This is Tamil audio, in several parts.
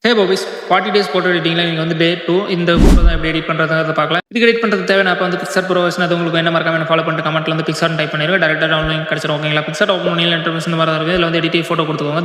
ஹே பாபிஸ் 40 டேஸ் ஃபோட்டோ எடிட்டிங்கில் நீங்கள் வந்து டே 2 இந்த ஃபோட்டோ தான் எப்படி எடிட் பண்ணுறதை பார்க்கலாம். இதுக்கு எடிட் பண்ணுறது தேவையான அப்போ வந்து பிக்சர் ப்ரோ வெர்ஷன் அது உங்களுக்கு என்ன மறக்காம ஃபாலோ பண்ணிட்டு கமெண்ட்ல வந்து பிக்சர் டைப் பண்ணிடுங்க. டேரக்டாக டவுன்லோட் கிடச்சிரும். ஓகேங்களா? பிக்சர் ஓப்பன் பண்ணி இன்டர்வியூஸ் இந்த மாதிரி தான் இருக்குது. இதில் வந்து எடிட் ஃபோட்டோ கொடுத்துக்கோங்க.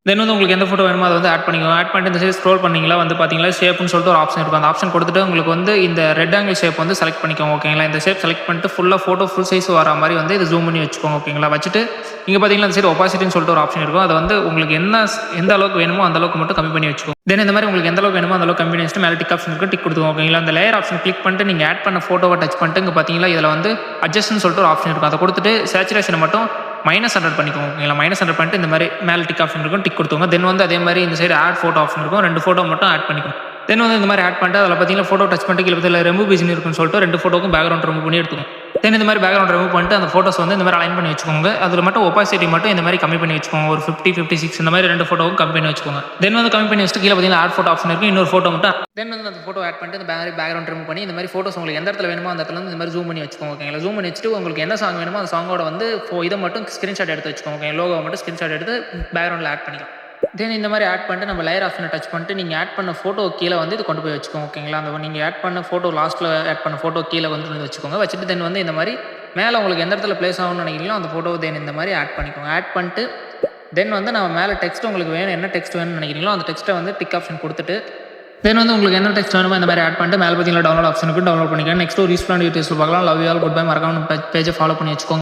தென் வந்து உங்களுக்கு எந்த ஃபோட்டோ வேணுமோ அதை வந்து ஆட் பண்ணிக்கோங்க. ஆட் பண்ணிட்டு இந்த சைடு ஸ்க்ரோல் பண்ணிங்களா வந்து பார்த்தீங்களா ஷேப்னு சொல்லிட்டு ஒரு ஆப்ஷன் இருக்கும். அந்த ஆப்ஷன் கொடுத்துட்டு உங்களுக்கு வந்து இந்த ரெட் ஆங்கிள் ஷேப் வந்து செலக்ட் பண்ணிக்கோங்க. ஓகேங்களா? இந்த ஷேப் செலக்ட் பண்ணிட்டு ஃபுல்லாக ஃபோட்டோ ஃபுல் சைஸ் வர மாதிரி வந்து இது ஜூம் பண்ணி வச்சுக்கோங்க. ஓகேங்களா? வச்சுட்டு இங்கே பார்த்தீங்கன்னா அந்த சைடு ஒபாசிட்டின்னு சொல்லிட்டு ஒரு ஆப்ஷன் இருக்கும். அதை வந்து உங்களுக்கு எந்த அளவுக்கு வேணுமோ அந்த அளவுக்கு மட்டும் கம்மி பண்ணி வச்சுக்கோங்க. தென் இந்த மாதிரி உங்களுக்கு எந்த அளவுக்கு வேணுமோ அந்த அளவுக்கு கம்மி பண்ணி வச்சுட்டு மேலே டிக் ஆப்ஷன் டிக் கொடுத்துக்கோங்க. ஓகேங்களா? அந்த லேயர் ஆப்ஷன் கிளிக் பண்ணிட்டு நீங்கள் ஆட் பண்ண ஃபோட்டோவை டச் பண்ணிட்டு இங்கே பார்த்தீங்களா இதில் வந்து அட்ஜஸ்ட்னு சொல்லிட்டு ஒரு ஆப்ஷன் இருக்கும். அதை கொடுத்துட்டு சேச்சுரேஷனை மட்டும் -100 பண்ணிக்கோங்க. ஓகேங்களா? -100 பண்ணிட்டு இந்த மாதிரி மேலே டிக் ஆப்ஷன் இருக்கும் டிக் கொடுத்துங்க. தென் வந்து அதே மாதிரி இந்த சைடு ஆட் ஃபோட்டோ ஆப்ஷன் இருக்கும். 2 ஃபோட்டோ மட்டும் ஆட் பண்ணிக்கோங்க. தென் வந்து இந்த மாதிரி ஆட் பண்ணிட்டு அதில் பார்த்தீங்கன்னா ஃபோட்டோ டச் பண்ணிட்டு கீழே பற்றியில் ரிமூவ் பிஜினி இருக்குன்னு சொல்லிட்டு 2 ஃபோட்டோக்கும் பேக்ரவுண்ட் ரிமூவ் பண்ணி எடுத்துக்கோங்க. தென் இந்த மாதிரி பேக்ரவுண்ட் ரிமூவ் பண்ணிட்டு அந்த ஃபோட்டோஸ் வந்து இந்த மாதிரி அலைன் பண்ணி வச்சுக்கோங்க. அதில் மட்டும் ஒபாசிட்டி மட்டும் இந்த மாதிரி கம்மி பண்ணி வச்சுக்கோங்க. ஒரு 50, 56 இந்த மாதிரி 2 ஃபோட்டோவும் கம்மி பண்ணி வச்சுக்கோங்க. தென் வந்து கம்மி பண்ணி வச்சுட்டு கீழே பார்த்தீங்கன்னா ஆட் ஃபோட்டோ ஆப்ஷன் இருக்கும். இன்னொரு ஃபோட்டோ மட்டும் தென் வந்து அந்த ஃபோட்டோ ஆட் பண்ணிட்டு இந்த பேக்ரவுண்ட் ரிமூவ் பண்ணி இந்த மாதிரி ஃபோட்டோஸ் உங்களுக்கு எந்த இடத்துல வேணுமோ அந்த இடத்துல வந்து இந்த மாதிரி ஜூம் பண்ணி வச்சுக்கோங்க. ஓகேங்களா? ஜூம் பண்ணி வச்சுட்டு உங்களுக்கு என்ன சாங் வேணுமோ அந்த சாங்கோட வந்து இதை மட்டும் ஸ்க்ரீன்ஷாட் எடுத்து வச்சுக்கோங்க. ஓகே, லோகோ மட்டும் ஸ்க்ரீன்ஷாட் எடுத்து பேக்ரவுண்டில் ஆட் பண்ணிக்கலாம். தென் இந்த மாதிரி ஆட் பண்ணிட்டு நம்ம லேயர் ஆப்ஷனை டச் பண்ணிட்டு நீங்கள் ஆட் பண்ண ஃபோட்டோ கீழே வந்து இது கொண்டு போய் வச்சுக்கோங்க. ஓகேங்களா? அந்த நீங்கள் ஆட் பண்ண ஃபோட்டோ லாஸ்ட்டில் ஆட் பண்ண ஃபோட்டோ கீழே வந்து வச்சுக்கோங்க. வச்சுட்டு தென் வந்து இந்த மாதிரி மேலே உங்களுக்கு எந்த இடத்துல ப்ளேஸ் ஆகும்னு நினைக்கிறீங்களோ அந்த ஃபோட்டோ தென் இந்த மாதிரி ஆட் பண்ணிக்கோங்க. ஆட் பண்ணிட்டு தென் வந்து நம்ம மேலே டெக்ஸ்ட் உங்களுக்கு வேணும், என்ன டெக்ஸ்ட் வேணும்னு நினைக்கிறீங்களோ அந்த டெக்ஸ்ட்டை வந்து டிக் ஆப்ஷன் கொடுத்துட்டு தென் வந்து உங்களுக்கு என்ன டெக்ஸ்ட் வேணுமோ இந்த மாதிரி ஆட் பண்ணிட்டு மேலே பார்த்தீங்கன்னா டவுன்லோட் ஆப்ஷனுக்கு டவுன்லோட் பண்ணிக்கலாம். நெக்ஸ்ட் ஒரு யூஸ்ஃபுல்லான வீடியோஸ் பார்க்கலாம். Love you all, good bye. மறக்காம பேஜை ஃபாலோ பண்ணி வச்சுக்கோங்க.